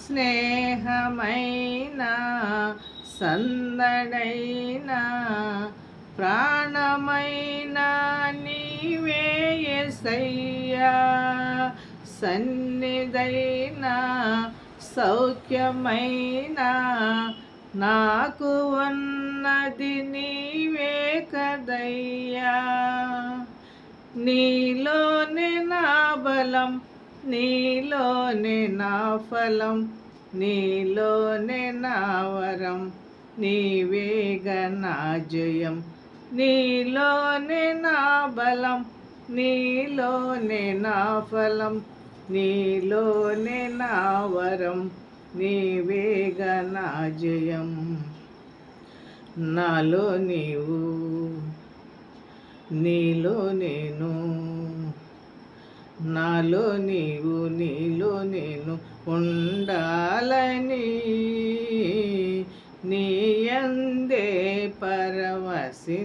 స్నేహమైన సందడైన ప్రాణమైన నీవే యేసయ్యా, సన్నిధైన సౌఖ్యమైన నాకు ఉన్నది నీవే కదయ్యా. నీలోనే నా బలం, నీలోనే నా ఫలం, నీలోనే నా వరం, నీవేగా నా జయం. నీలోనే నా బలం, నీలోనే నా ఫలం, నీలోనే నా వరం, నీవేగా నా జయం. నాలో నీవు, నీలో నేను, నాలో నీవు, నీలో నేను ఉండాలని, నీయందే పరవశించాలని.